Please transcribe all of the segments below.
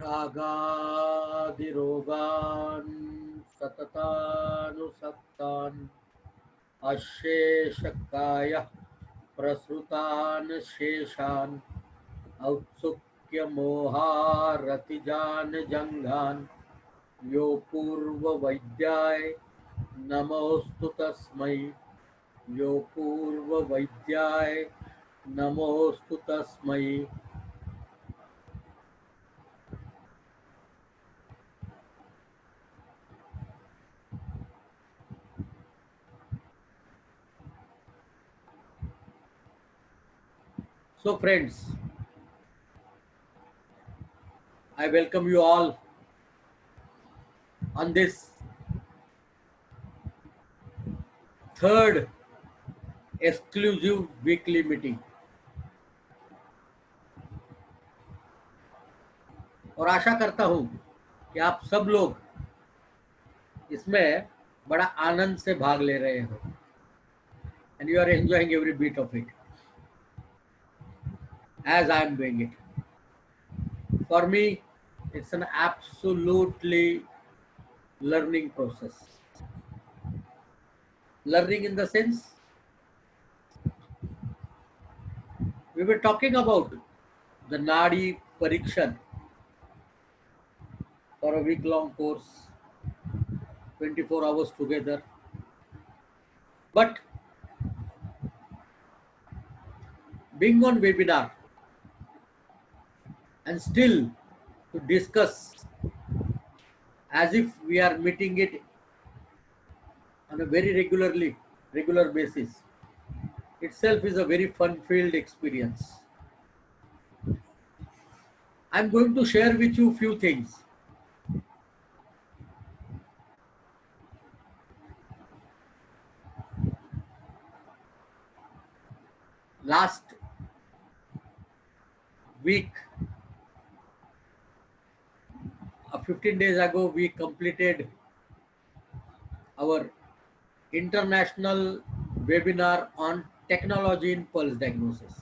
रागादिरोगान् सततानुसक्तान् अशेषकायः प्रसृतान् शेषान् औत्सुक्यमोहारतिजान् जङ्घान् यो पूर्ववैद्याय नमोऽस्तु तस्मै यो पूर्ववैद्याय नमोऽस्तु तस्मै. So friends, I welcome you all on this third exclusive weekly meeting. और आशा करता हूं कि आप सब लोग इसमें बड़ा आनंद से भाग ले रहे हो and you are enjoying every bit of it as I am doing it. For me, it's an absolutely learning process. Learning in the sense, we were talking about the Nadi Parikshan for a week-long course, 24 hours together. But being on webinar and still to discuss as if we are meeting it on a very regular basis itself is a very fun-filled experience. I'm going to share with you few things. Last week, 15 days ago, we completed our international webinar on technology in pulse diagnosis.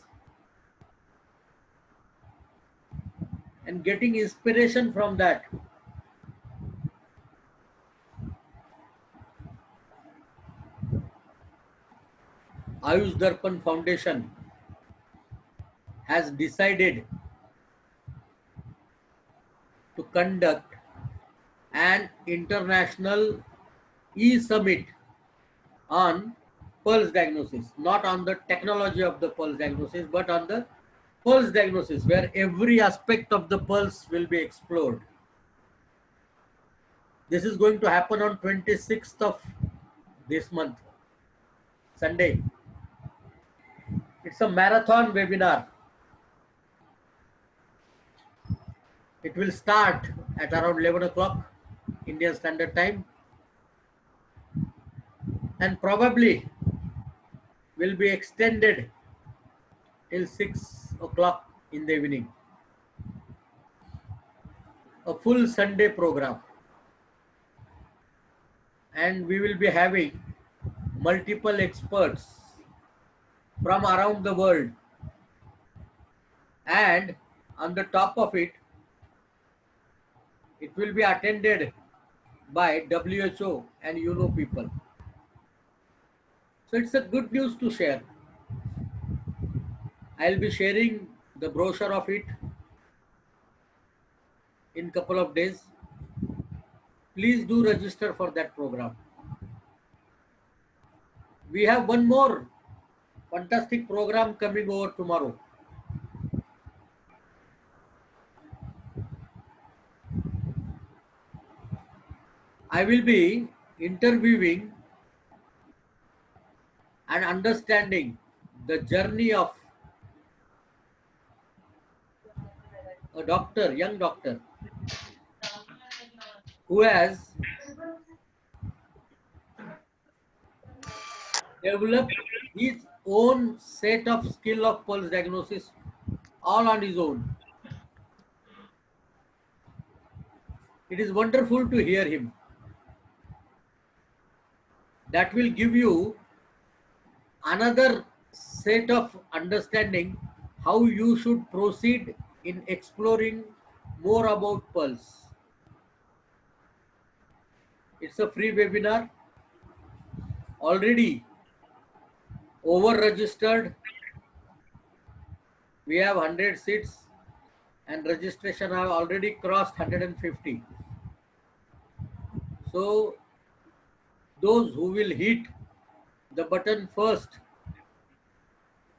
And getting inspiration from that, Ayush Darpan Foundation has decided to conduct an international e-summit on pulse diagnosis, not on the technology of the pulse diagnosis, but on the pulse diagnosis, where every aspect of the pulse will be explored. This is going to happen on 26th of this month, Sunday. It's a marathon webinar. It will start at around 11 o'clock Indian Standard Time and probably will be extended till 6 o'clock in the evening. A full Sunday program. And we will be having multiple experts from around the world. And on the top of it, it will be attended by WHO and UNO people. So it's a good news to share. I'll be sharing the brochure of it in couple of days. Please do register for that program. We have one more fantastic program coming over tomorrow. I will be interviewing and understanding the journey of a doctor, young doctor, who has developed his own set of skill of pulse diagnosis all on his own. It is wonderful to hear him. That will give you another set of understanding how you should proceed in exploring more about Pulse. It's a free webinar. Already over registered. We have 100 seats and registration have already crossed 150. So those who will hit the button first,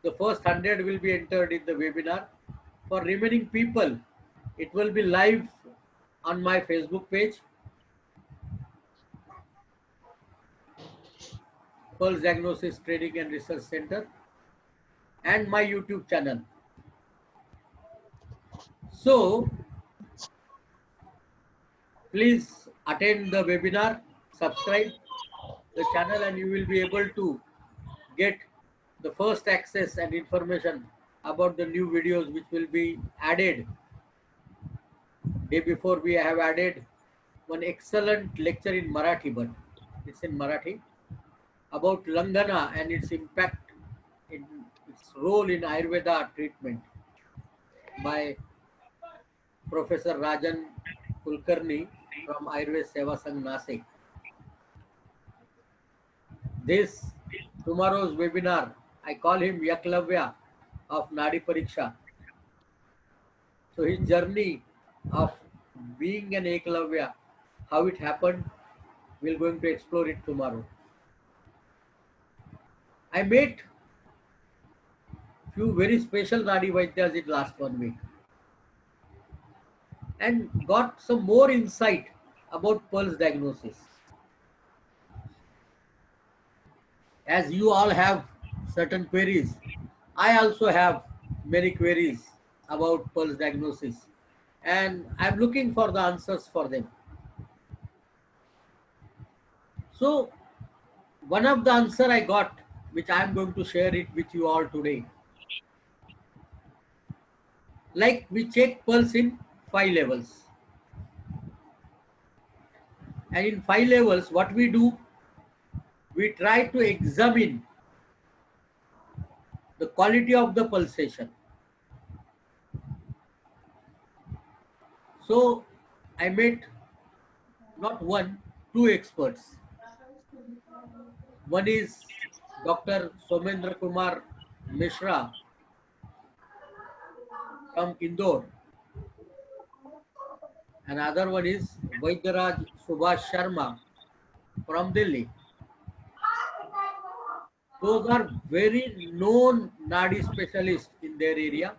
the first 100 will be entered in the webinar. For remaining people, it will be live on my Facebook page, Pulse Diagnosis Training and Research Center, and my YouTube channel. So please attend the webinar, subscribe the channel, and you will be able to get the first access and information about the new videos which will be added. Day before we have added one excellent lecture in Marathi, but it's in Marathi, about Langana and its impact in its role in Ayurveda treatment by Professor Rajan Kulkarni from Ayurveda Seva Sangh Nasik. This tomorrow's webinar, I call him Yaklavya of Nadi Pariksha. So his journey of being an Eklavya, how it happened, we're going to explore it tomorrow. I met few very special Nadi Vaidyas in last 1 week and got some more insight about pulse diagnosis. As you all have certain queries, I also have many queries about pulse diagnosis and I'm looking for the answers for them. So one of the answer I got, which I am going to share it with you all today. Like we check pulse in 5 levels. And in 5 levels, what we do, we try to examine the quality of the pulsation. So I met not one, two experts. One is Dr. Somendra Kumar Mishra from Indore. Another one is Vaidyaraj Subhash Sharma from Delhi. Those are very known Nadi specialists in their area.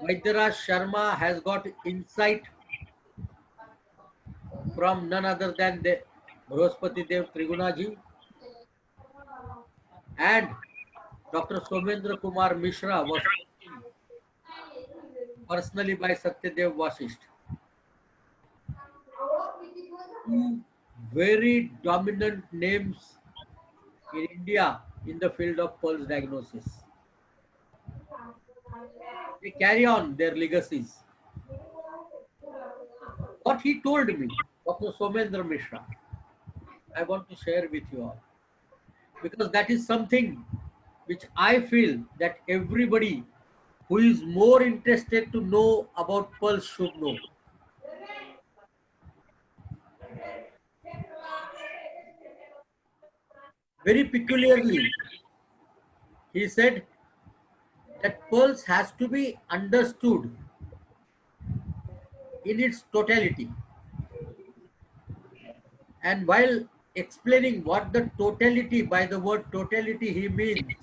Vaidyaraj Sharma has got insight from none other than the Brahaspati Dev Trigunaji, and Dr. Somendra Kumar Mishra was personally by Satyadev Vasisht. Two very dominant names in India in the field of pulse diagnosis. They carry on their legacies. What he told me, Dr. Somendra Mishra, I want to share with you all, because that is something which I feel that everybody who is more interested to know about pulse should know. Very peculiarly, he said that pulse has to be understood in its totality. And while explaining what the totality, by the word totality he means,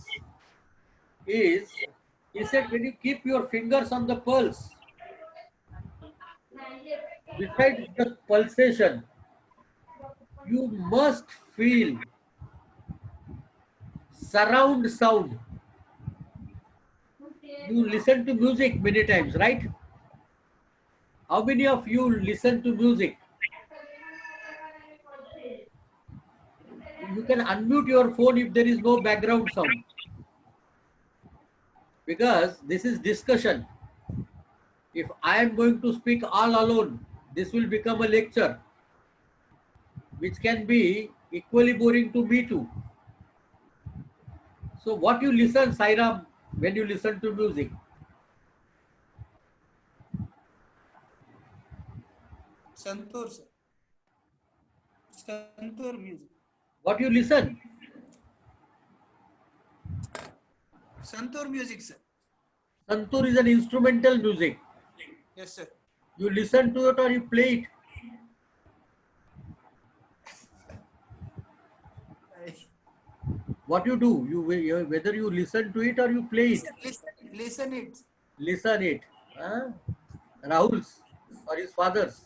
is, he said, when you keep your fingers on the pulse, besides the pulsation, you must feel surround sound. You listen to music many times, right? How many of you listen to music? You can unmute your phone if there is no background sound, because this is discussion. If I am going to speak all alone, this will become a lecture, which can be equally boring to me too. So what you listen, Sairam, when you listen to music? Santur, sir. Santur music. What you listen? Santur music, sir. Santur is an instrumental music. Yes, sir. You listen to it or you play it. What you do? Whether you listen to it or you play it. Listen it. Listen it. Rahul's or his father's.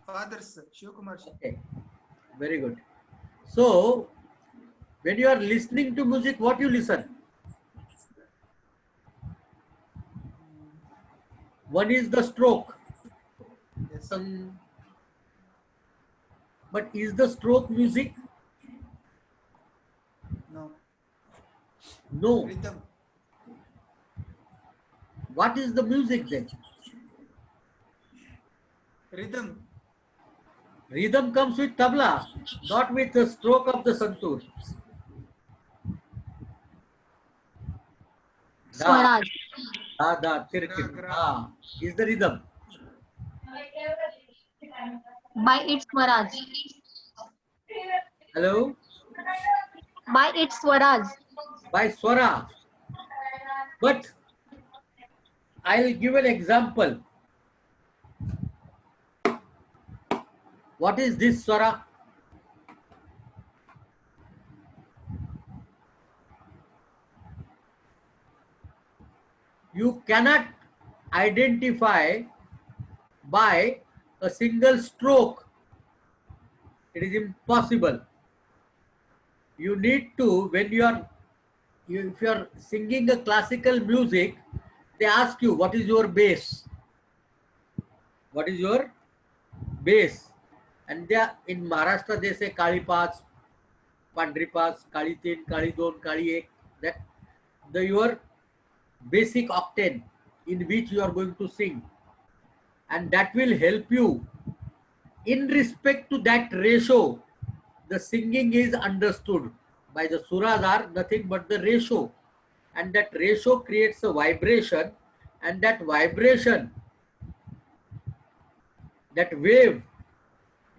Father, sir. Shiv Kumar, sir. Okay, very good. So, when you are listening to music, what you listen? One is the stroke. Yes. But is the stroke music? No. No. Rhythm. What is the music then? Rhythm. Rhythm comes with tabla, not with the stroke of the santur. Da, Swaraj. da, tirkin. Is the rhythm. By its Swaraj. Hello? By its Swaraj. By swara. But I'll give an example. What is this swara? You cannot identify by a single stroke. It is impossible. You need to, when if you are singing a classical music, they ask you, what is your bass? What is your bass? And they are, in Maharashtra, they say Kali Paas, Pandri Paas, Kali Tin, Kali Don, Kali Ek. That your basic octane in which you are going to sing. And that will help you. In respect to that ratio, the singing is understood. By the suras are nothing but the ratio. And that ratio creates a vibration, and that vibration, that wave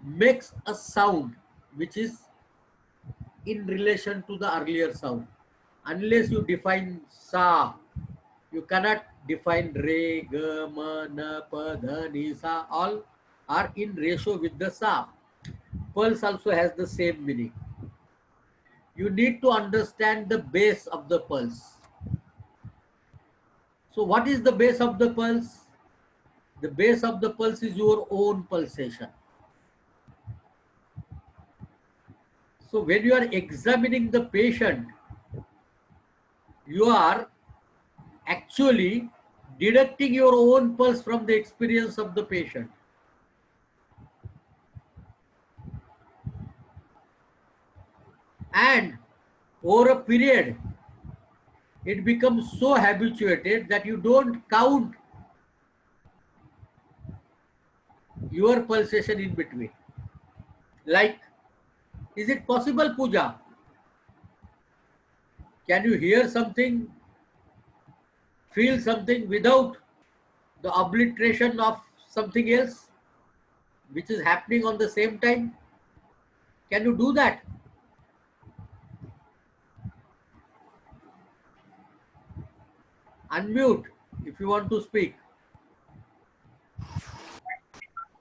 makes a sound which is in relation to the earlier sound. Unless you define sa, you cannot define re, ga, ma, na, pa, dha, ni, sa. All are in ratio with the sa. Pulse also has the same meaning. You need to understand the base of the pulse. So what is the base of the pulse? The base of the pulse is your own pulsation. So when you are examining the patient, you are actually deducting your own pulse from the experience of the patient. And over a period, it becomes so habituated that you don't count your pulsation in between. Like, is it possible, Pooja? Can you hear something, feel something without the obliteration of something else which is happening on the same time? Can you do that? Unmute if you want to speak.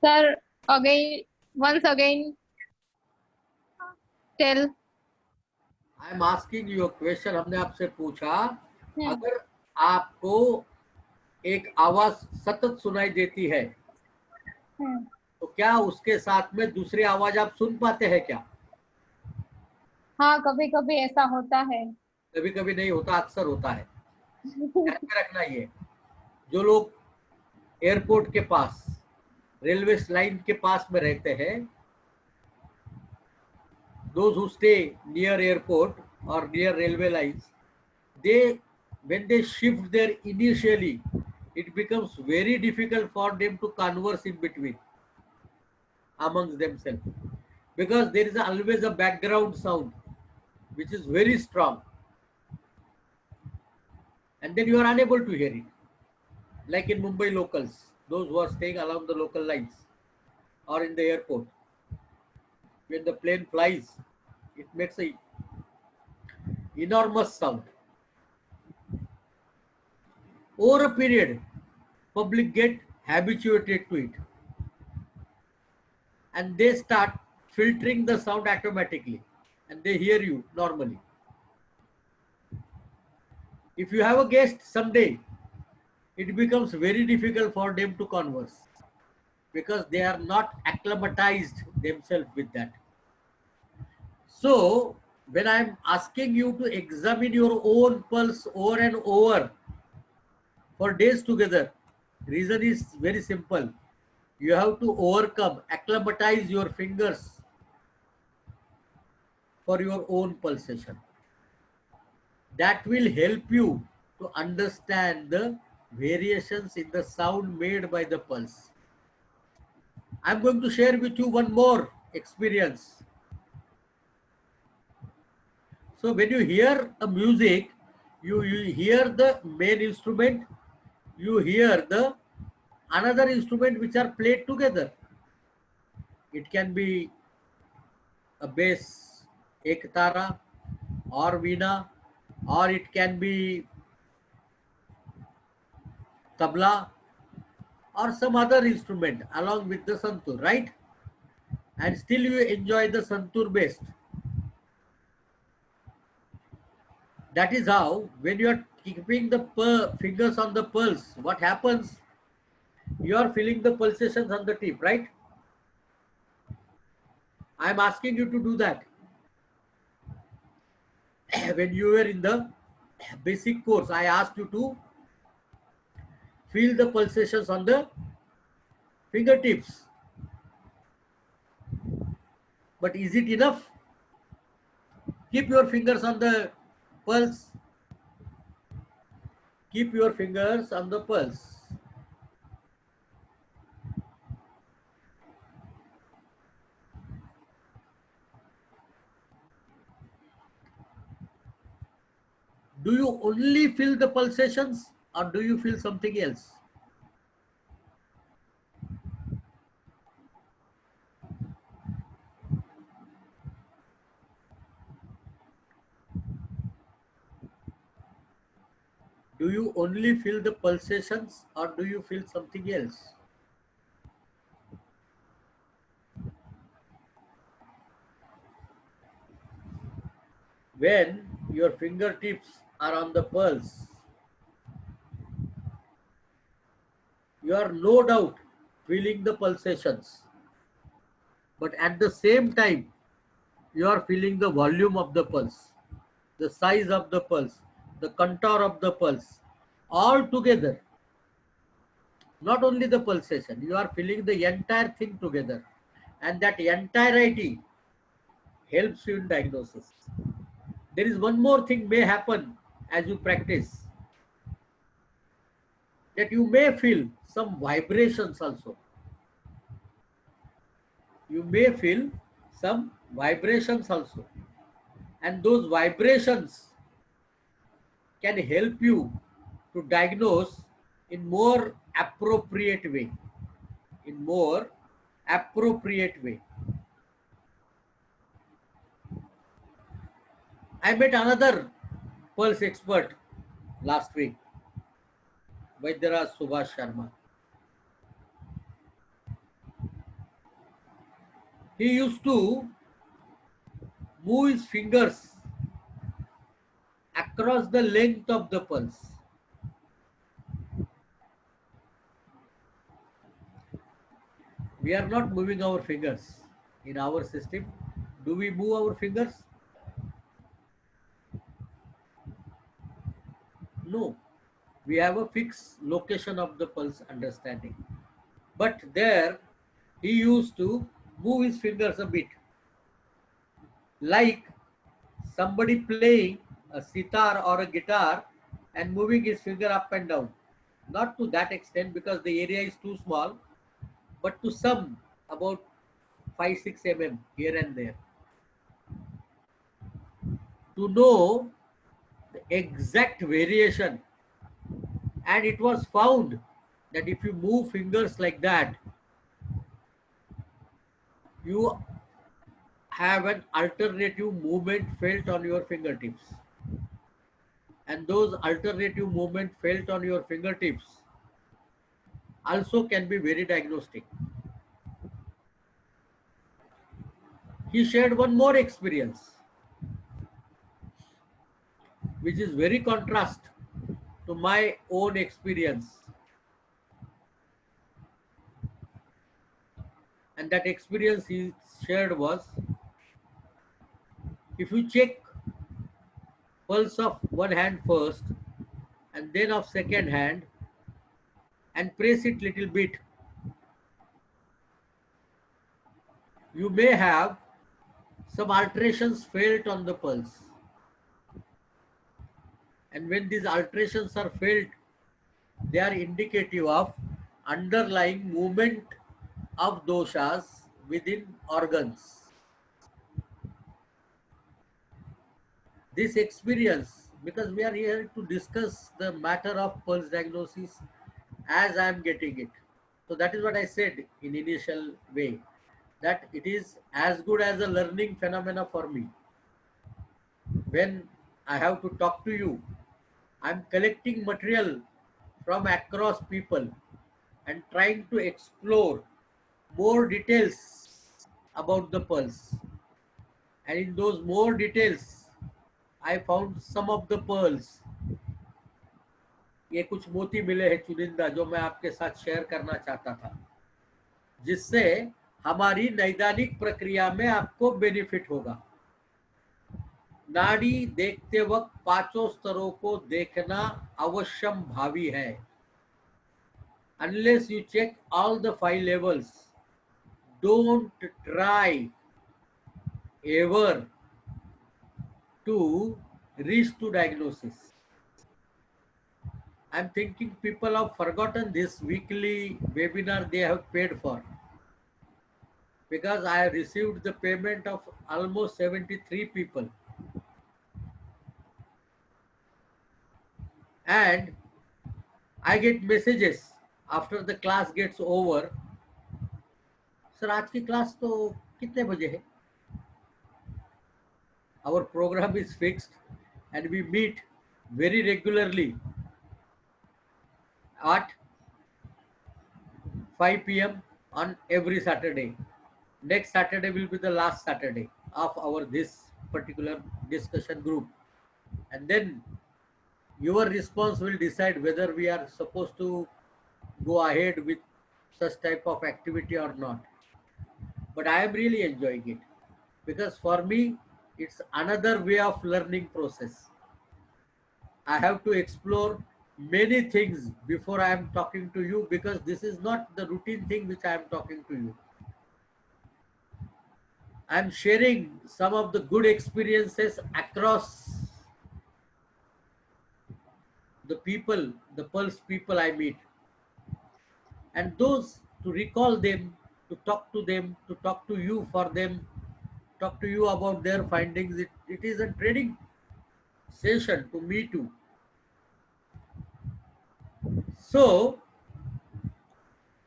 Sir, once again, tell. I am asking you question. हमने आपसे पूछा, अगर आपको एक आवाज सतत सुनाई देती है तो क्या उसके साथ में दूसरी आवाज आप सुन पाते हैं क्या? हाँ, कभी कभी ऐसा होता है. कभी कभी नहीं होता, अक्सर होता है. ध्यान में रखना. ये जो लोग एयरपोर्ट के पास, रेलवे लाइन के पास में रहते हैं, those who stay near airport or near railway lines, when they shift there initially, it becomes very difficult for them to converse in between amongst themselves, because there is always a background sound which is very strong, and then you are unable to hear it. Like in Mumbai locals, those who are staying along the local lines or in the airport. When the plane flies, it makes a enormous sound. Over a period, public get habituated to it and they start filtering the sound automatically and they hear you normally. If you have a guest someday, it becomes very difficult for them to converse because they are not acclimatized themselves with that. So when I'm asking you to examine your own pulse over and over for days together, reason is very simple. You have to overcome, acclimatize your fingers for your own pulsation. That will help you to understand the variations in the sound made by the pulse. I'm going to share with you one more experience. So when you hear a music, you hear the main instrument, you hear the another instrument which are played together. It can be a bass, ektara, or veena, or it can be tabla, or some other instrument along with the santur, right? And still you enjoy the santur best. That is how when you are keeping the fingers on the pulse, what happens? You are feeling the pulsations on the tip, right? I am asking you to do that. When you were in the basic course, I asked you to feel the pulsations on the fingertips. But is it enough? Keep your fingers on the pulse. Keep your fingers on the pulse. Do you only feel the pulsations or do you feel something else? Do you only feel the pulsations or do you feel something else? When your fingertips are on the pulse, you are no doubt feeling the pulsations. But at the same time, you are feeling the volume of the pulse, the size of the pulse, the contour of the pulse, all together. Not only the pulsation, you are feeling the entire thing together. And that entirety helps you in diagnosis. There is one more thing may happen as you practice, that you may feel some vibrations also. You may feel some vibrations also. And those vibrations can help you to diagnose in more appropriate way. In more appropriate way. I met another pulse expert last week, Vaidyaraj Subhash Sharma. He used to move his fingers across the length of the pulse. We are not moving our fingers in our system. Do we move our fingers? No. We have a fixed location of the pulse understanding. But there, he used to move his fingers a bit, like somebody playing a sitar or a guitar and moving his finger up and down. Not to that extent because the area is too small, but to some about 5-6 mm here and there. To know the exact variation, and it was found that if you move fingers like that, you have an alternative movement felt on your fingertips. And those alternative movement felt on your fingertips also can be very diagnostic. He shared one more experience, which is very contrast to my own experience. And that experience he shared was, if you check pulse of one hand first and then of second hand and press it little bit, you may have some alterations felt on the pulse. And when these alterations are felt, they are indicative of underlying movement of doshas within organs. This experience, because we are here to discuss the matter of pulse diagnosis as I am getting it. So that is what I said in initial way, that it is as good as a learning phenomena for me. When I have to talk to you, I am collecting material from across people and trying to explore more details about the pulse. And in those more details, I found some of the pearls. ये कुछ मोती मिले हैं चुनिंदा जो मैं आपके साथ शेयर करना चाहता था, जिससे हमारी नैदानिक प्रक्रिया में आपको बेनिफिट होगा. नाड़ी देखते वक्त पांचों स्तरों को देखना अवश्यम भावी है. Unless you check all the 5 levels, don't try ever to reach to diagnosis. I'm thinking people have forgotten this weekly webinar they have paid for, because I have received the payment of almost 73 people. And I get messages after the class gets over. Sir, आज की class तो कितने बजे है? Our program is fixed and we meet very regularly at 5 p.m. on every Saturday. Next Saturday will be the last Saturday of our this particular discussion group. And then your response will decide whether we are supposed to go ahead with such type of activity or not. But I am really enjoying it, because for me, it's another way of learning process. I have to explore many things before I am talking to you, because this is not the routine thing which I am talking to you. I am sharing some of the good experiences across the people, the pulse people I meet. And those, to recall them, to talk to them, to talk to you for them, talk to you about their findings. It is a training session to me too. So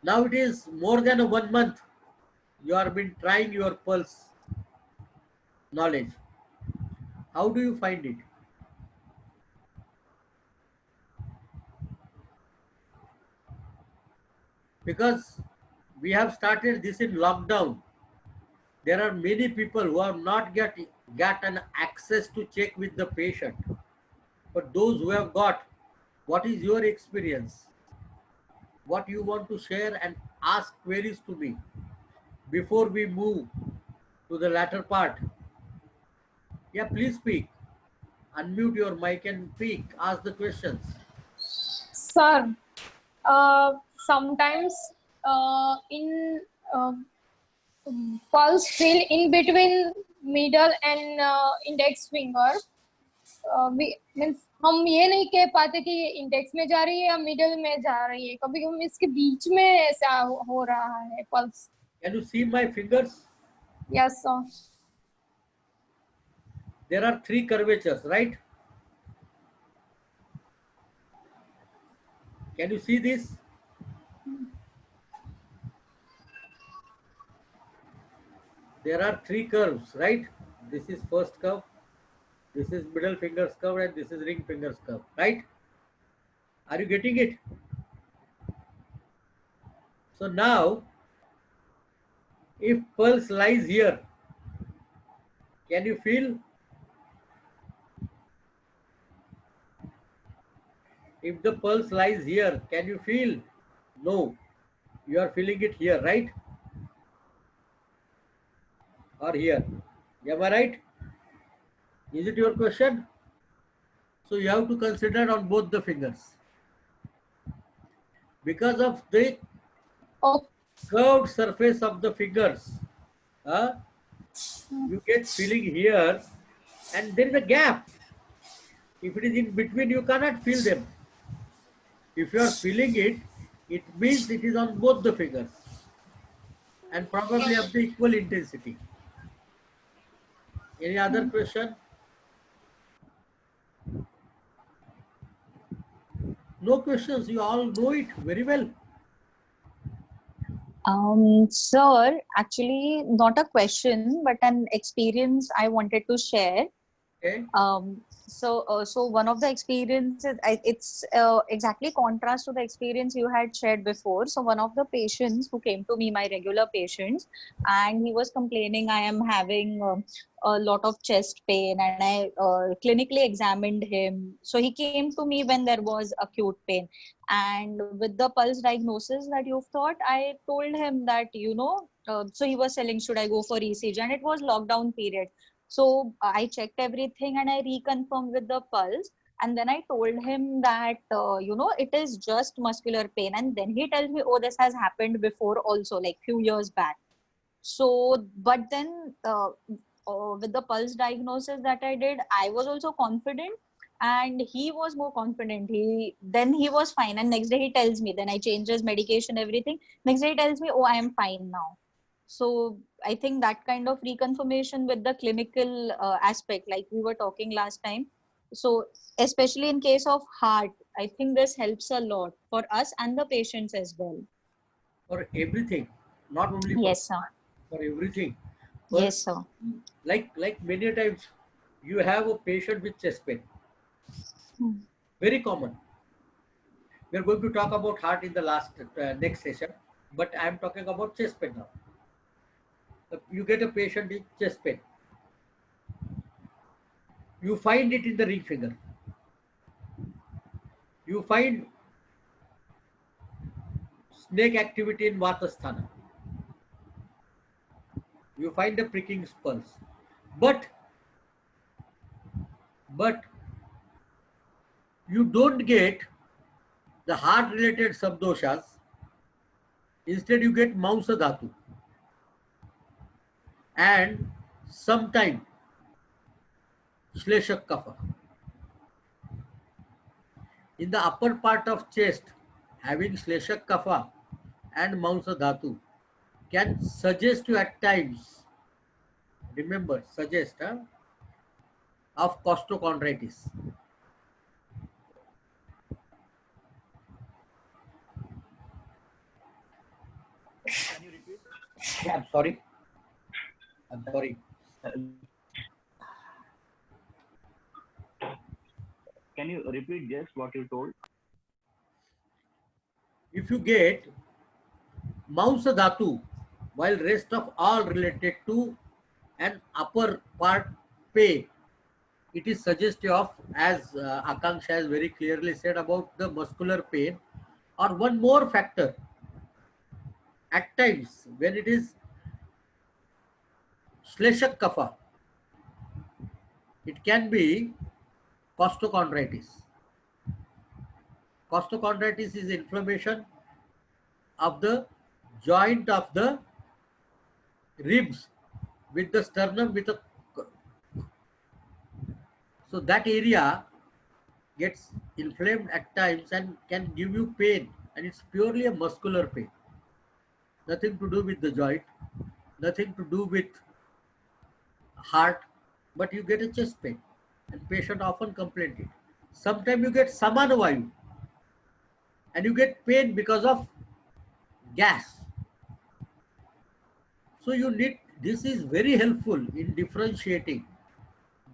now it is more than a 1 month you have been trying your pulse knowledge. How do you find it? Because we have started this in lockdown. There are many people who have not got an access to check with the patient. But those who have got, what is your experience? What you want to share and ask queries to me before we move to the latter part? Yeah, please speak. Unmute your mic and speak. Ask the questions. Sir, sometimes in pulse feel in between middle and index finger. We means हम ये नहीं कह पाते कि ये index में जा रही है या मिडल में जा रही है. कभी कभी इसके बीच में ऐसा हो रहा है pulse. Can you see my fingers? Yes, sir. There are 3 curvatures, right? Can you see this? there are three curves, right? This is first curve, this is middle fingers curve, and this is ring fingers curve, right? Are you getting it? So now, if pulse lies here, can you feel? If the pulse lies here, can you feel? No, you are feeling it here, right? Or here. Am I right? Is it your question? So you have to consider on both the fingers. Because of the Okay. curved surface of the fingers, you get feeling here, and there is a gap. If it is in between, you cannot feel them. If you are feeling it, it means it is on both the fingers and probably of the equal intensity. Any other question? No questions. You all know it very well. Sir, actually, not a question, but an experience I wanted to share. Okay. So one of the experiences, it's exactly contrast to the experience you had shared before. So one of the patients who came to me, my regular patients, and he was complaining, I am having a lot of chest pain, and I clinically examined him. So he came to me when there was acute pain, and with the pulse diagnosis that you've thought, I told him that, so he was telling, should I go for ECG? And it was lockdown period. So I checked everything and I reconfirmed with the pulse. And then I told him that, it is just muscular pain. And then he tells me, oh, this has happened before also, like few years back. So, but then with the pulse diagnosis that I did, I was also confident. And he was more confident. He was fine. And next day he tells me, then I changed his medication, everything. Next day he tells me, oh, I am fine now. So I think that kind of reconfirmation with the clinical aspect, like we were talking last time. So especially in case of heart, I think this helps a lot for us and the patients as well. For everything, not only for, Yes, sir. for everything. Yes, sir. Like many times, you have a patient with chest pain. Very common. We are going to talk about heart in the next session, but I am talking about chest pain now. You get a patient with chest pain. You find it in the ring finger. You find snake activity in Vatasthana. You find the pricking pulse. But you don't get the heart related sabdoshas. Instead, you get Mausa Dhatu. And sometime Shleshak Kapha. In the upper part of chest, having Shleshak Kapha and Mausa Dhatu can suggest you at times, remember, suggest of costochondritis. Can you repeat? I'm sorry. Can you repeat just what you told? If you get Mausa Dhatu, while rest of all related to an upper part pain, it is suggestive of, as Akanksha has very clearly said, about the muscular pain. Or one more factor, at times when it is Shleshak Kapha, it can be costochondritis. Costochondritis is inflammation of the joint of the ribs with the sternum so that area gets inflamed at times and can give you pain, and it's purely a muscular pain. Nothing to do with the joint, nothing to do with heart, but you get a chest pain, and patient often complain it. Sometimes you get Samanavayu and you get pain because of gas. So you need This is very helpful in differentiating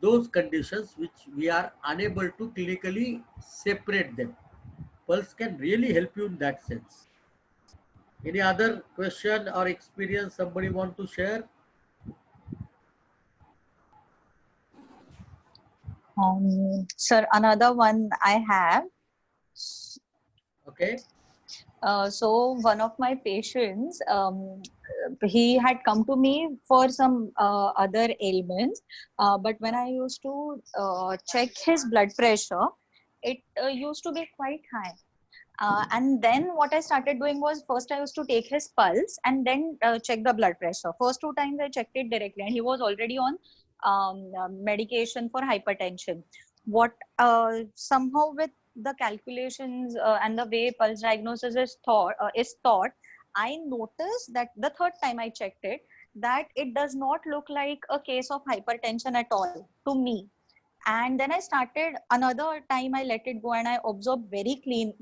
those conditions which we are unable to clinically separate them. Pulse can really help you in that sense. Any other question or experience somebody want to share? Sir, another one I have. Okay. So one of my patients, he had come to me for some other ailments, but when I used to check his blood pressure, it used to be quite high. And then what I started doing was, first I used to take his pulse and then check the blood pressure. First 2 times I checked it directly, and he was already on medication for hypertension. What somehow with the calculations and the way pulse diagnosis is taught, I noticed that the third time I checked it, that it does not look like a case of hypertension at all to me. And then I started another time, I let it go and I observed very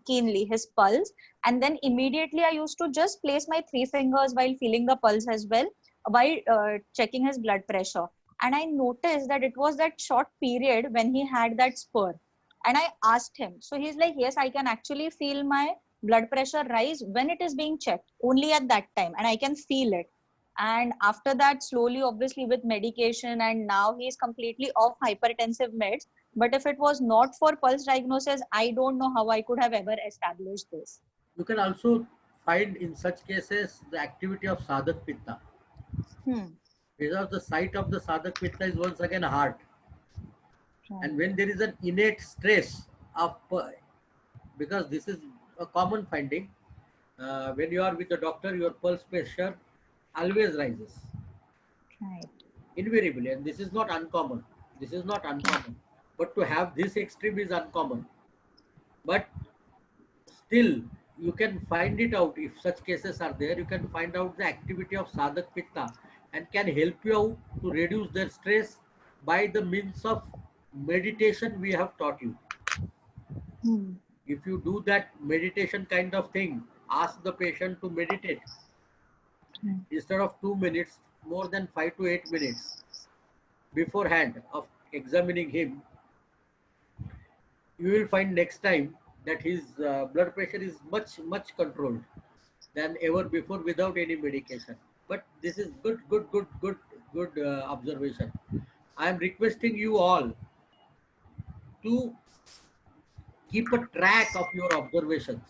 keenly his pulse. And then immediately I used to just place my 3 fingers while feeling the pulse as well, while checking his blood pressure. And I noticed that it was that short period when he had that spur. And I asked him, so he's like, yes, I can actually feel my blood pressure rise when it is being checked, only at that time, and I can feel it. And after that, slowly, obviously with medication, and now he's completely off hypertensive meds. But if it was not for pulse diagnosis, I don't know how I could have ever established this. You can also find in such cases the activity of sadhak pitta. Because the site of the sadhak pitta is once again heart. And when there is an innate stress of, because this is a common finding, when you are with the doctor, your pulse pressure always rises. Right. Invariably, and this is not uncommon. This is not uncommon. But to have this extreme is uncommon. But still, you can find it out. If such cases are there, you can find out the activity of sadhak pitta and can help you out to reduce their stress by the means of meditation we have taught you. If you do that meditation kind of thing, ask the patient to meditate instead of 2 minutes, more than 5 to 8 minutes beforehand of examining him. You will find next time that his blood pressure is much controlled than ever before without any medication. But this is good observation. I am requesting you all to keep a track of your observations,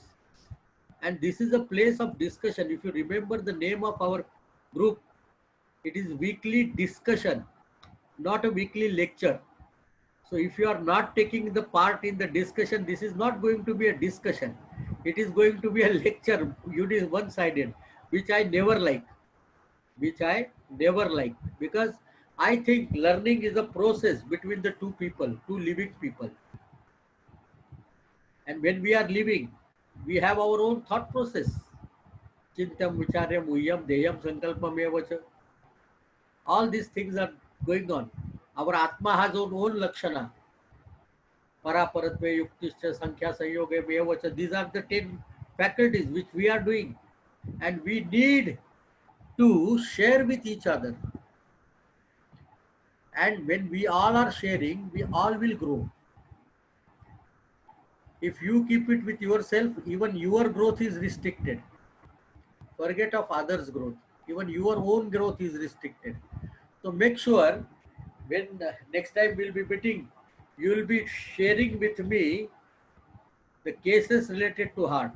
and this is a place of discussion. If you remember the name of our group, it is weekly discussion, not a weekly lecture. So if you are not taking the part in the discussion, this is not going to be a discussion. It is going to be a lecture, one-sided, which I never like. Because I think learning is a process between the two people, two living people. And when we are living, we have our own thought process. Chintam, vicharyam, uyam, deyam, sankalpam evacha. All these things are going on. Our Atma has own lakshana. Paraparatve, yuktischa, sankhya, sanyoge, evacha. These are the 10 faculties which we are doing. And we need to share with each other. And when we all are sharing, we all will grow. If you keep it with yourself, even your growth is restricted. Forget of others' growth. Even your own growth is restricted. So make sure when next time we'll be meeting, you will be sharing with me the cases related to heart.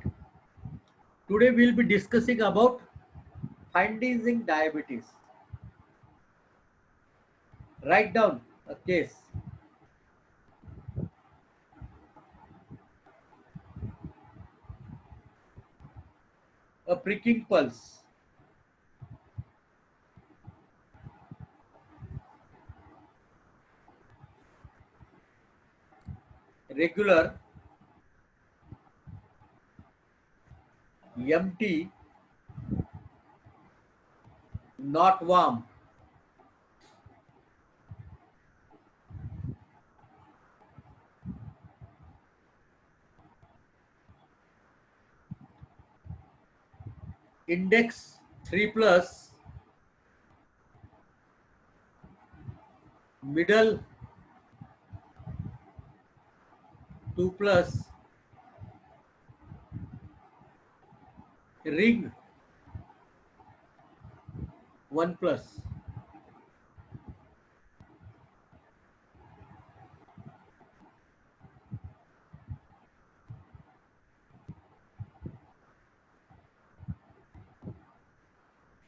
Today we'll be discussing about findings in diabetes. Write down a case. A pricking pulse. Regular, empty, not warm. Index 3 plus, middle 2 plus, ring 1 plus.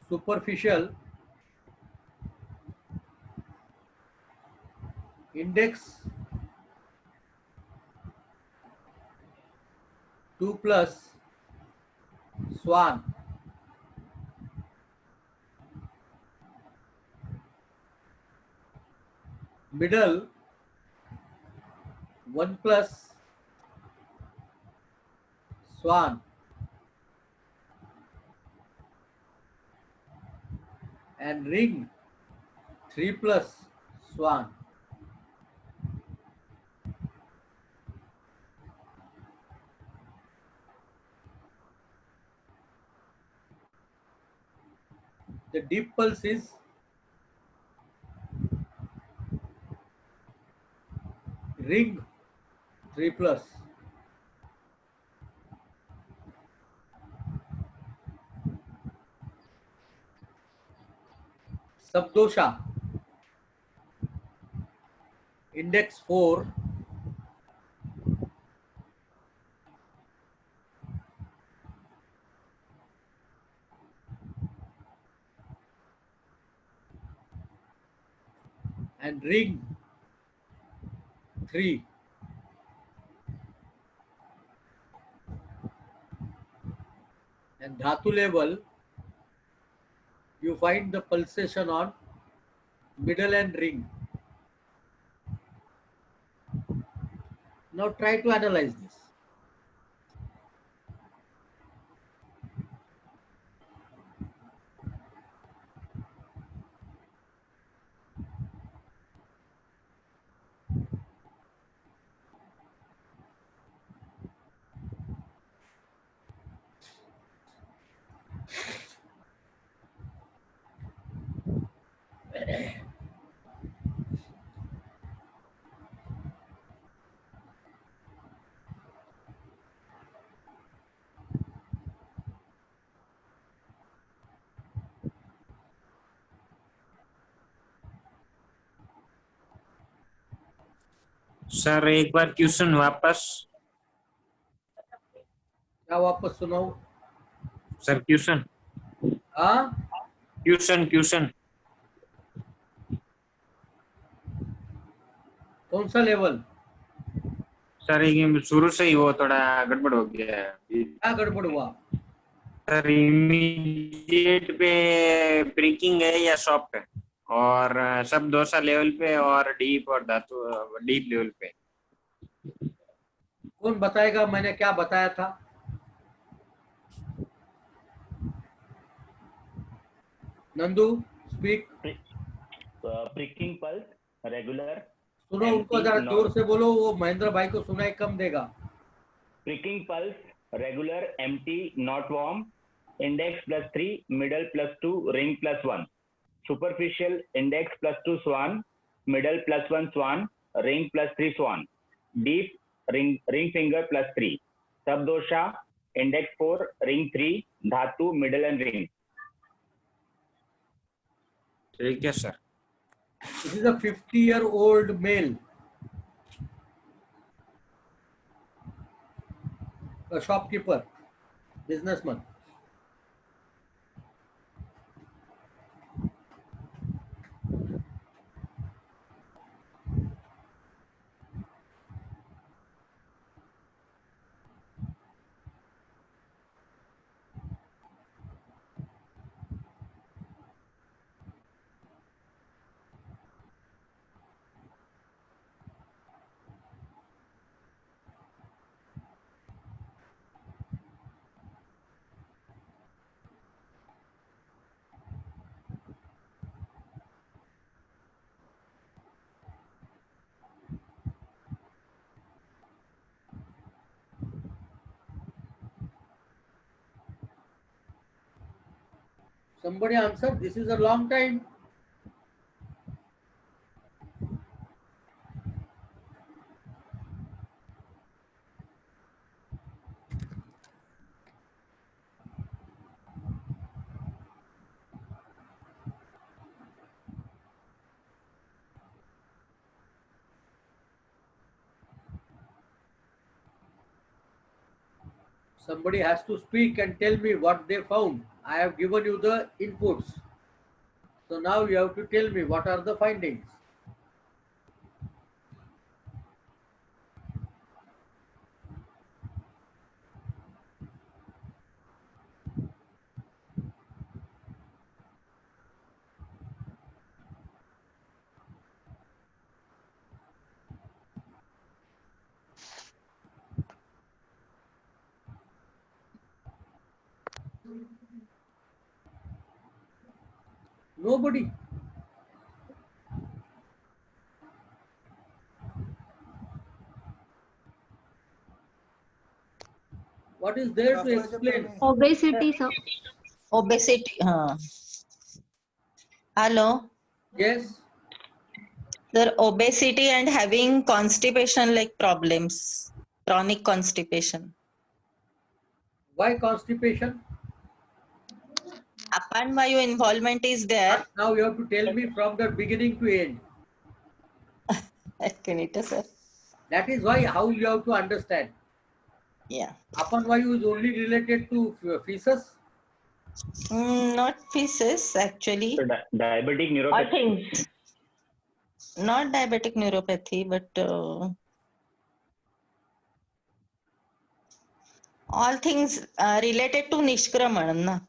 Superficial, index 2 plus, swan. Middle 1 plus, swan. And ring 3 plus, swan. The deep pulse is ring 3 plus. Sabdosha, index 4, and ring 3. And dhatu level, you find the pulsation on middle and ring. Now try to analyze this. Sir एक बार question वापस. क्या वापस सुनाऊं? Sir question हाँ, question कौन सा level? Sir ये शुरू से ही वो थोड़ा गड़बड़ हो गया है. क्या गड़बड़ हुआ? सर इमीडिएट पे ब्रेकिंग है या सॉफ्ट है, और सब दोसा लेवल पे और डीप और धातु डीप लेवल पे. कौन बताएगा मैंने क्या बताया था? Nandu, speak. Pricking pulse, regular. सुनो उनको जरा जोर से बोलो, वो महेंद्र भाई को सुनाई कम देगा. Pricking pulse, regular, empty, not warm. Index plus 3, middle plus 2, ring plus 1. Superficial, index plus 2 swan, middle plus 1 swan, ring plus 3 swan. Deep, ring finger plus 3. Sabdosha, index 4, ring 3, dhatu, middle and ring. ठीक है sir. This is a 50-year-old male, a shopkeeper, businessman. Somebody answer. This is a long time. Somebody has to speak and tell me what they found. I have given you the inputs. So now you have to tell me what are the findings. Nobody. What is there to explain? Obesity, sir. Obesity. Hello. Yes. Sir, obesity and having constipation like problems, chronic constipation. Why constipation? Upon vayu involvement is there. But now you have to tell me from the beginning to end. Akinita, sir. That is why how you have to understand. Yeah. Apanvayu is only related to feces. Not feces actually. So diabetic All neuropathy. things. Not diabetic neuropathy, but all things related to Nishkraman. Na?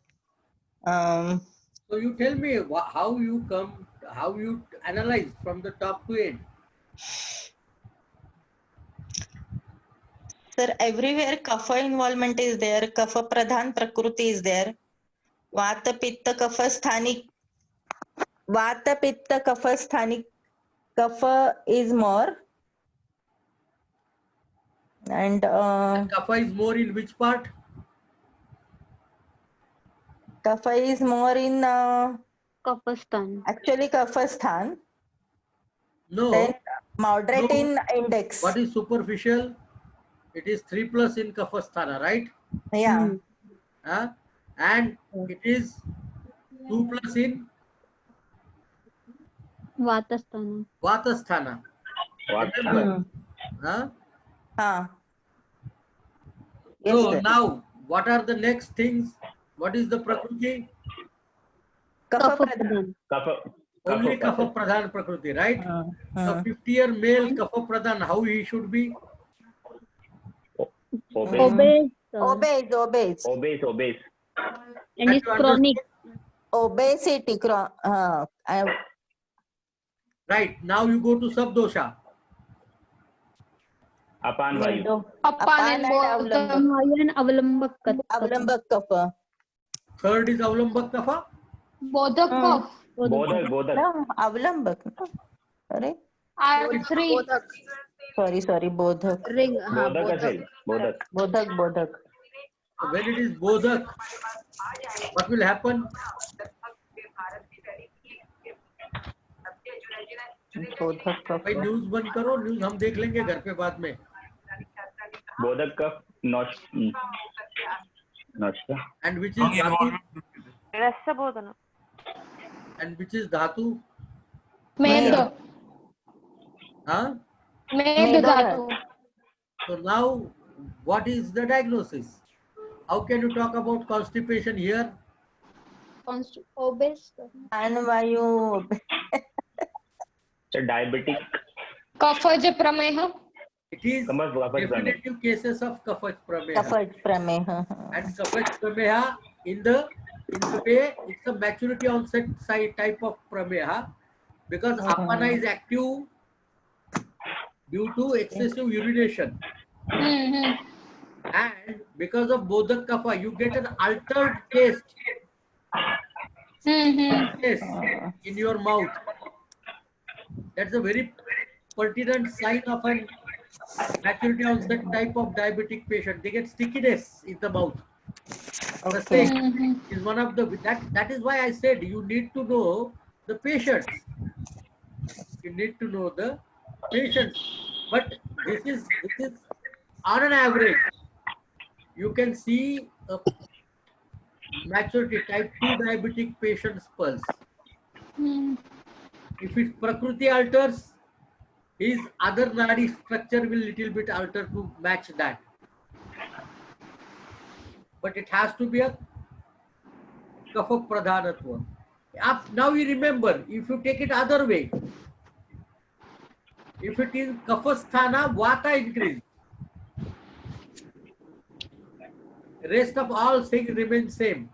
So you tell me how you analyze from the top to end. Sir, everywhere kapha involvement is there. Kapha pradhan prakriti is there. Vata pitta kapha sthanik. Vata pitta kapha sthanik. Kapha is more. And Kapha is more in which part? kapha is more in Kapastan. actually kapha sthan. No. Then moderate No. in index. What is superficial? It is 3+ in Kaphasthana, right? Yeah. And it is 2+ in Vatasthana. Vatasthana. What? Remember? Yes, So sir. now, what are the next things? What is the Prakriti? Kapha pradhan. Only Kapha Pradhan Prakriti, right? A 50-year male Kapha Pradhan, how he should be? Obese. Obese. Obese. And it's chronic. Obesity. Right. Now you go to Sabdosha. Apan vayu. Apan and Vayu and Avalambak. Avalambak kapha. Third is Avlambak Kapha. Bodhak cough. Bodhak. No, avalambak. No? Sorry. R3. Sorry. Bodhak. Ring. Bodhak asil. Bodhak. Bodhak. So when it is Bodhak, what will happen? Bodhak भाई kapha. News बंद करो, news हम देख लेंगे घर पे बाद में. Bodhak kaf. Noshta. And which is Dhatu? And which is Dhatu? Med. Med dhatu. So now, what is the diagnosis? How can you talk about constipation here? Obese. And vayu. So diabetic. Kapha prameha. It is definitive cases of Kaphaj Prameha. Kapha prameha. And Kaphaj Prameha in the way it's a maturity onset side type of Prameha because Apana is active due to excessive urination. And because of Bodhak Kapha, you get an altered taste in your mouth. That's a very pertinent sign of an maturity onset type of diabetic patient. They get stickiness in the mouth. The same is one of the that is why I said you need to know the patients. You need to know the patients. But this is on an average. You can see a maturity type 2 diabetic patient's pulse. If its Prakriti alters, his other nadi structure will little bit alter to match that. but it has to be a kapha pradhanatva. Now you remember, if you take it other way, if it is kapha sthana, vata increase. Rest of all things remain same.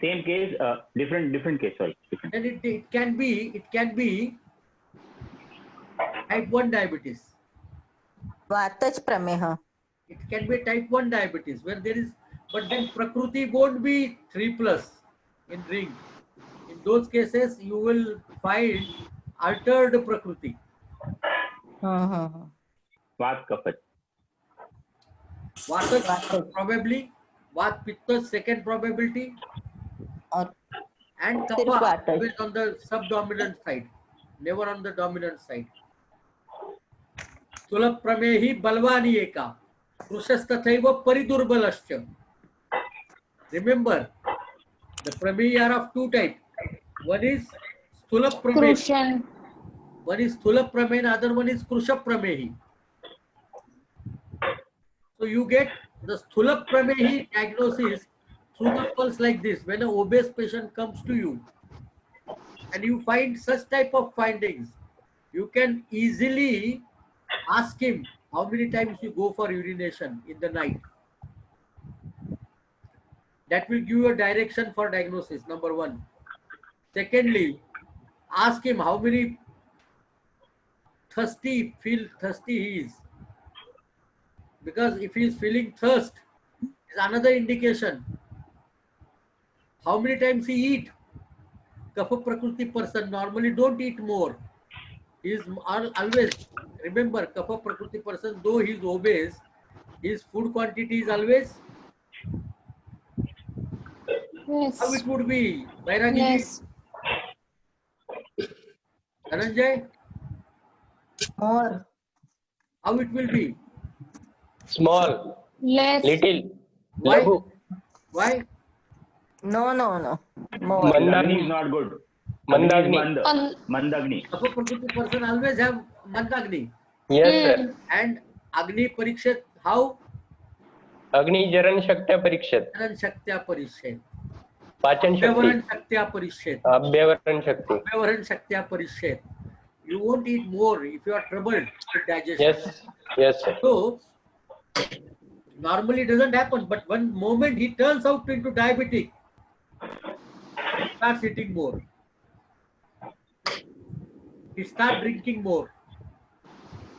Same case, different case. Sorry. Different. And it can be type 1 diabetes. वातज प्रमेह. It can be type 1 diabetes where there is, but then prakruti won't be 3+ in ring. In those cases, you will find altered prakruti. Vat kapha. Vata probably, Vat pitta second probability, और and Sirf kapha vata. always on the subdominant side, never on the dominant side. Sulab pramehi balvani eka, krushasthathaiva paridurbalascha. Remember, the pramehi are of two types. One is stulap pramehi, Crucian. one is stulap pramehi, other one is krusha pramehi. So you get the stulap pramehi diagnosis through the pulse like this. When an obese patient comes to you and you find such type of findings, you can easily ask him how many times you go for urination in the night. That will give you a direction for diagnosis, number one. Secondly, ask him how many feel thirsty he is. Because if he is feeling thirst, is another indication. How many times he eat? Kapha Prakriti person normally don't eat more. He is always, remember, Kapha Prakriti person, though he is obese, his food quantity is always, Yes. how it would be? Bairagi ji? Yes. Dhananjay, more. how it will be? Small, Less. little, Why? Laghu. Why? No. More. Mandagni is not good. Mandagni. Mandagni. Kapha Prakriti person always have Mandagni. Yes, sir. And Agni Parikshat, how? Agni Jaran Shaktya Parikshat. Charan Shaktya Parishet. Pachan Abhyavaran Shakti. Shaktya Parishet. Abhyavaran Shakti. Abhyavaran Shaktya Parishet. You won't eat more if you are troubled with digestion. Yes. Yes, sir. So, normally it doesn't happen, but one moment he turns out into diabetic, he starts eating more. He starts drinking more.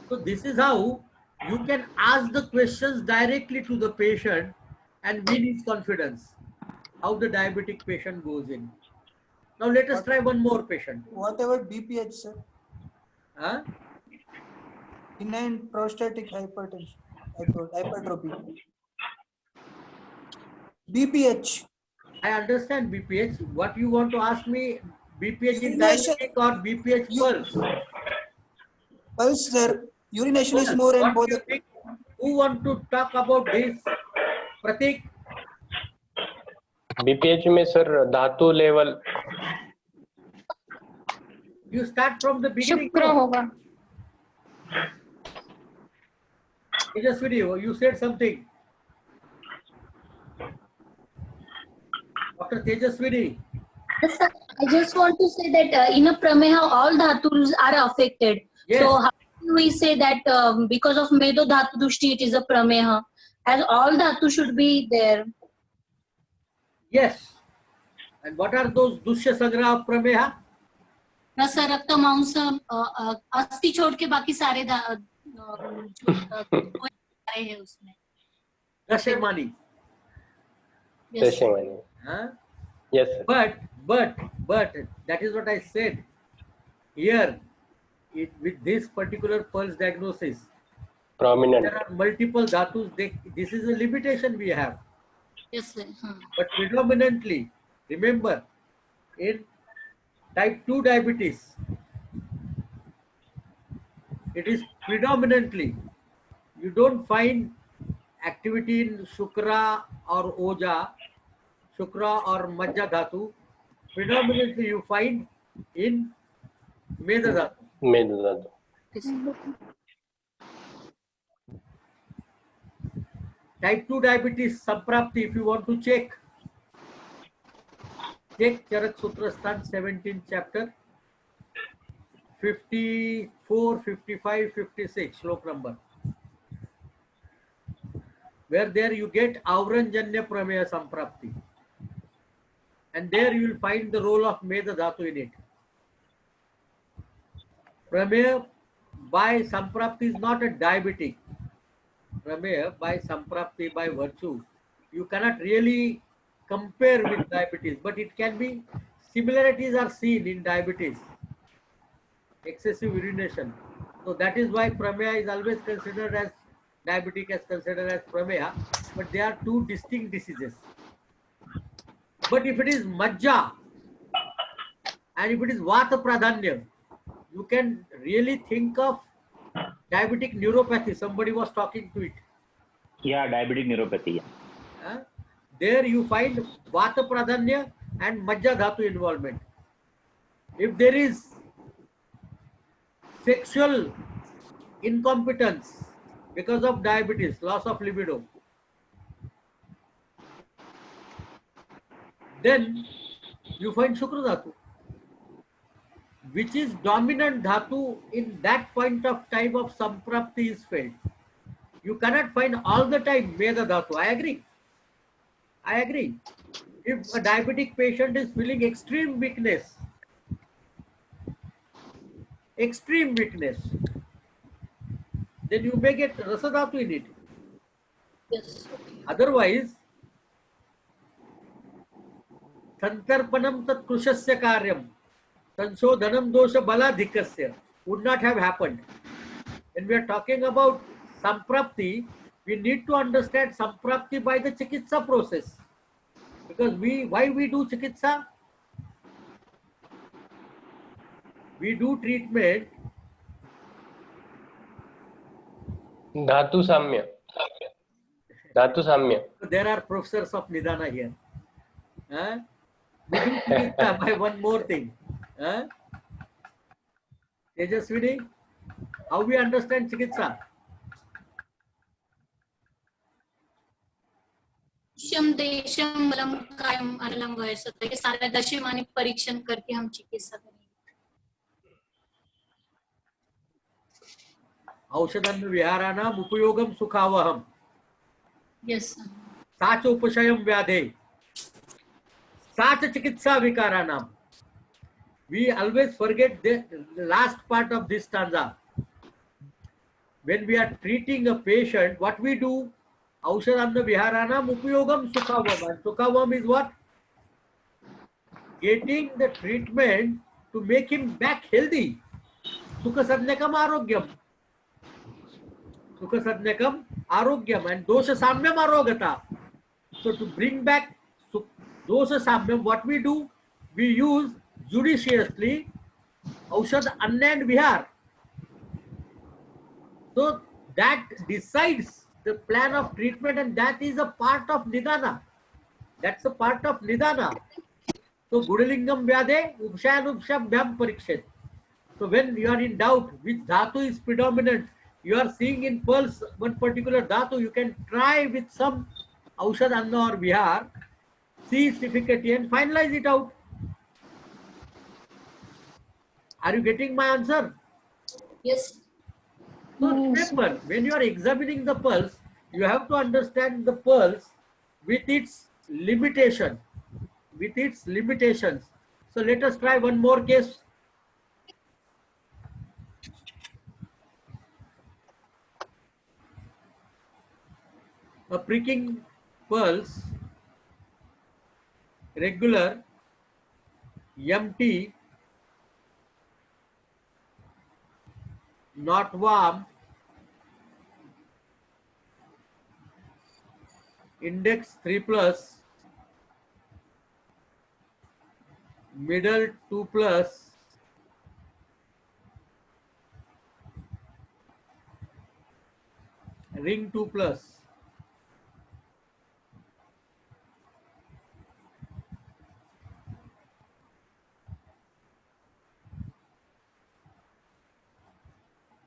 So this is how you can ask the questions directly to the patient and win his confidence. How the diabetic patient goes in. Now let us try one more patient. What about BPH, sir? Huh? Benign prostatic hypertension, hypertrophy. BPH. I understand BPH. What you want to ask me, BPH is Urination. diabetic or BPH pulse? Pulse, sir. Urination is more and What both. do you think? Who want to talk about this? Pratik? BPH में sir धातु level. You start from the beginning. शुक्र होगा. Tejaswini, you said something. Dr. Tejaswini. Yes, sir. I just want to say that in a prameha, all dhatus are affected. Yes. So how can we say that because of medo dhatu dushti it is a prameha, as all dhatu should be there? Yes. And what are those dushya sagraha prameha? रस रक्त मांस अस्थि छोड़ के बाकी सारे है उसमें. Dashemani. Yes, sir. Dashemani. Huh? Yes, sir. But that is what I said. Here, with this particular pulse diagnosis, Prominent. there are multiple dhatus. This is a limitation we have. Yes, sir. But predominantly, remember, in type 2 diabetes, it is predominantly, you don't find activity in Shukra or Oja, Shukra or Majja Dhatu. Predominantly you find in Meda Dhatu. Meda dhatu. type 2 diabetes samprapti, if you want to check Charak Sutrasthan 17th chapter 54, 55, 56 shlok number, where there you get Avranjanya Prameya Samprapti, and there you will find the role of Meda Dhatu in it. Prameya by Samprapti is not a diabetic. Prameya by Samprapti, by virtue, you cannot really compare with diabetes, but it can be, similarities are seen in diabetes, excessive urination. So that is why Prameya is always considered as diabetic, as considered as Prameya, but they are two distinct diseases. But if it is Majja and if it is Vata Pradhanya, you can really think of diabetic neuropathy. Somebody was talking to it. Yeah, diabetic neuropathy. There you find Vata Pradhanya and Majja Dhatu involvement. If there is sexual incompetence because of diabetes, loss of libido, then you find Shukra Dhatu, which is dominant Dhatu in that point of time of Samprapti is felt. You cannot find all the time Meda Dhatu. I agree. I agree. If a diabetic patient is feeling extreme weakness, then you may get Rasa Dhatu in it. Yes. Otherwise, Santarpanam tat krushasya karyam, Sanshodhanam dosha baladhikasya would not have happened. When we are talking about Samprapti, we need to understand Samprapti by the Chikitsa process. Because why we do Chikitsa? We do treatment. Dhatu Samya. Dhatu Samya. There are professors of Nidana here. We do Chikitsa by one more thing. Tejaswini, how we understand Chikitsa? शम देशम बलम कायम अनलम वैसा ये सारे दशम आणि परीक्षण करके हम चिकित्सा करेंगे. औषधान विहाराणाम उपयोगम सुखावहम. Yes. साच उपशयम व्याधे. साच चिकित्सा विकाराणाम. We always forget the last part of this stanza. When we are treating a patient, what we do? Aushadamna viharanam upayogam sukhavam. And sukhavam is what? Getting the treatment to make him back healthy. Sukha sadnyakam arogyam. Sukha sadnyakam arogyam. And dosha samyam arogata. So to bring back dosha samyam, what we do? We use judiciously Aushad Anna and Vihar. So that decides the plan of treatment, and that is a part of Nidana. That's a part of Nidana. So Gudalingam Vyade, Upshanupshabhyam Parikshet. So when you are in doubt which Dhatu is predominant, you are seeing in pulse one particular Dhatu, you can try with some Aushad Anna or Vihar, see its efficacy and finalize it out. Are you getting my answer? Yes. So remember, when you are examining the pulse, you have to understand the pulse with its limitation, with its limitations. So let us try one more case. A pricking pulse, regular, MT, not warm, index 3+, middle 2+, ring 2+.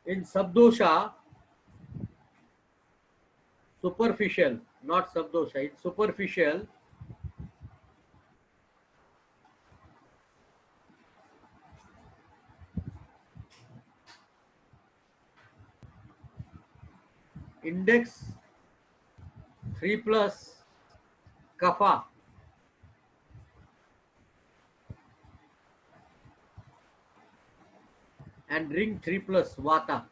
In Sabdosha, superficial, not sabdosha, it's superficial. Index 3 plus kapha and ring 3 plus vata,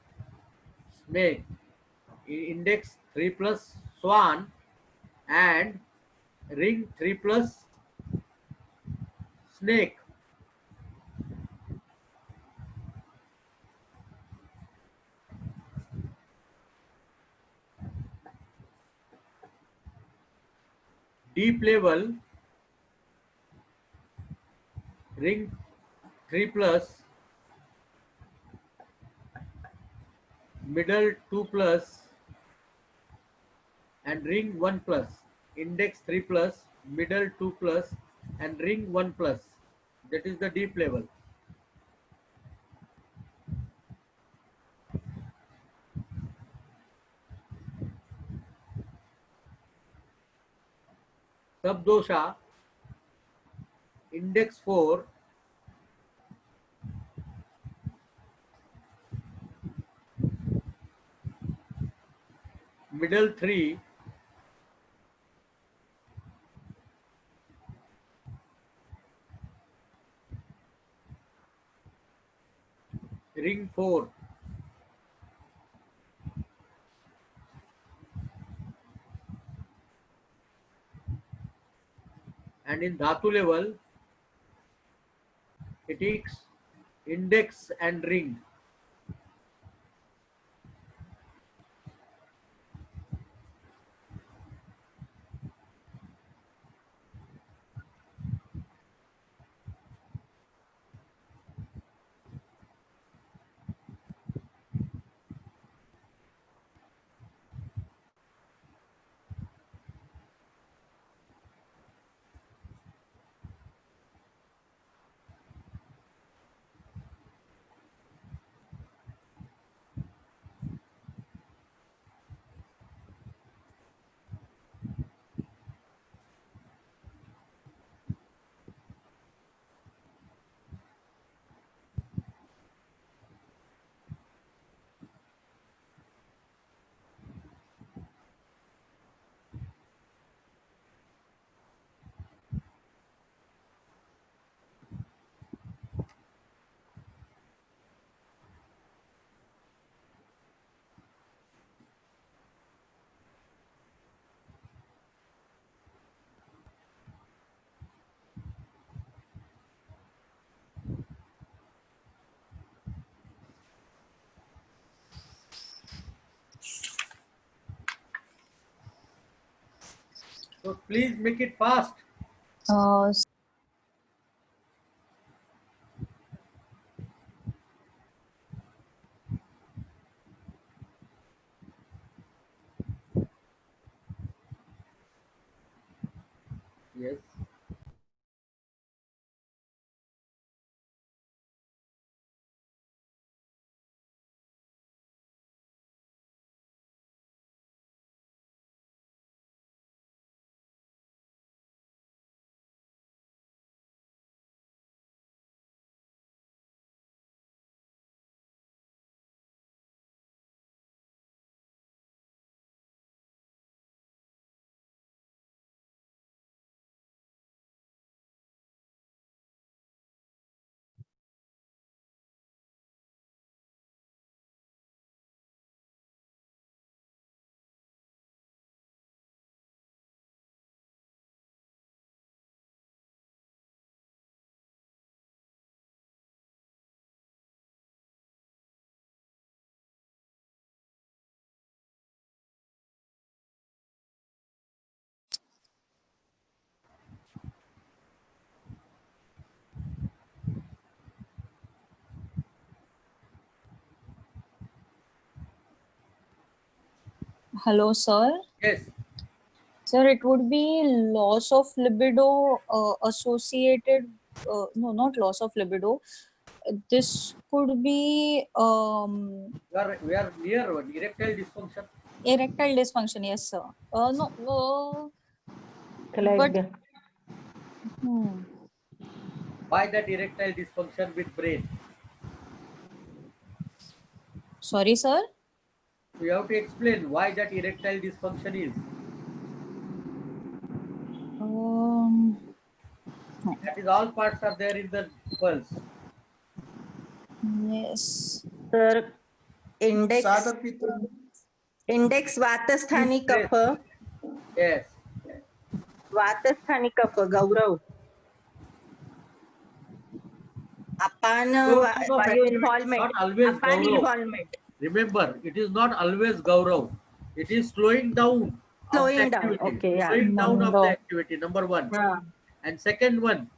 snake. Index 3 plus swan and ring 3 plus snake. Deep level, ring 3 plus, middle 2 plus and ring 1 plus. Index 3 plus, middle 2 plus and ring 1 plus. That is the deep level. Sabdosha, index 4, middle 3, ring 4. And in dhatu level, it is index and ring. So please make it fast. Yes. Hello, sir. Yes. Sir, it would be loss of libido associated. No, not loss of libido. This could be We are near erectile dysfunction. Erectile dysfunction, yes, sir. No, Like, Why that erectile dysfunction with brain? sorry, sir. You have to explain why that erectile dysfunction is. That is, all parts are there in the pulse. Yes. sir, index sadhaka pitta index vatasthani kapha, Yes. Vatasthani kapha, Gaurav. Apana Closing of vayu activity, involvement, not always apana Gaurav. involvement, Remember, it is not always Gaurav. It is slowing down slowing of the down. activity. Okay, yeah. Slowing down of the No. activity, number one. हाँ. And second one,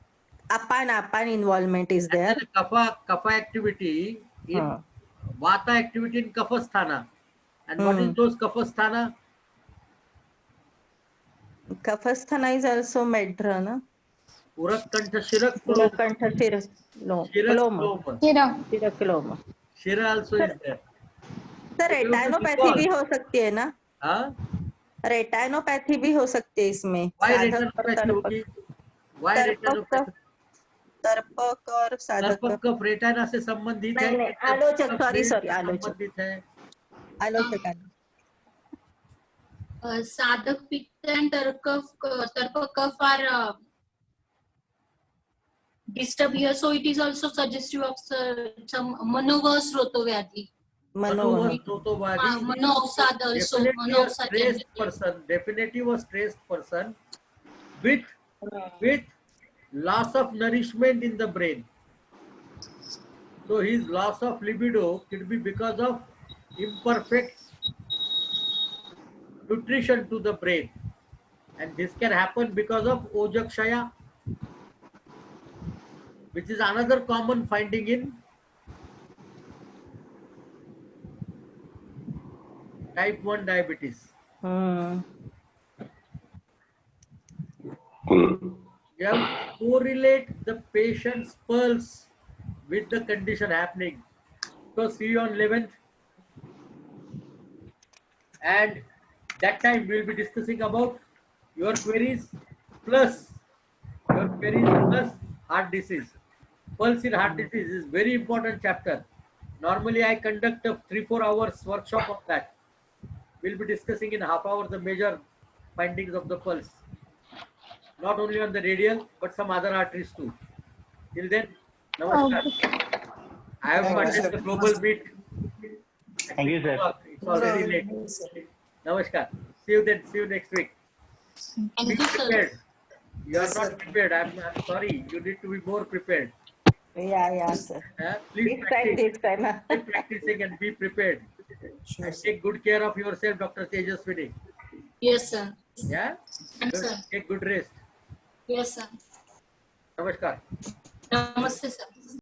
upon involvement is and there. then kapha activity in vata activity in kaphasthana. And what is those kaphasthana? Kaphasthana is also medra, na? Urakkantha shirak Urakantha Shirakloma. Shirakloma. Shira also is there. Sir रेटाइनोपैथी भी हो सकती है ना? हाँ? रेटाइनोपैथी भी हो सकती है इसमें. Why retinopathy होगी? Why retinopathy? तर्पक और साधक. तर्पक कफ रेटिना से संबंधित है? नहीं, आलोचक, sorry, आलोचक. संबंधित है. आलोचक. Sadhak pitta and Tarpa Kaf are disturbed here, so it is also suggestive of some Manovar Srotovyadhi. Manovar. Manoavsad also. Definitely a stressed person with loss of nourishment in the brain. So his loss of libido could be because of imperfect nutrition to the brain, and this can happen because of ojakshaya, which is another common finding in type 1 diabetes. You have to correlate the patient's pulse with the condition happening. So see you on 11th, and that time we will be discussing about your queries plus heart disease. Pulse in heart disease is very important chapter. Normally I conduct a 3-4 hours workshop of that. We'll be discussing in half hour the major findings of the pulse, not only on the radial but some other arteries too. Till then, namaskar. I have to attend the global meet. Thank you, sir. It's already late. Namaskar. See you then. See you next week. Be prepared. You are not prepared. I'm sorry. You need to be more prepared. Yeah, sir. Please practice. Keep practicing and be prepared. Sure, And take good care of yourself, Dr. Tejaswini. Yes, sir. Yeah? Yes, sir. Take good rest. Yes, sir. Namaskar. Namaste, sir.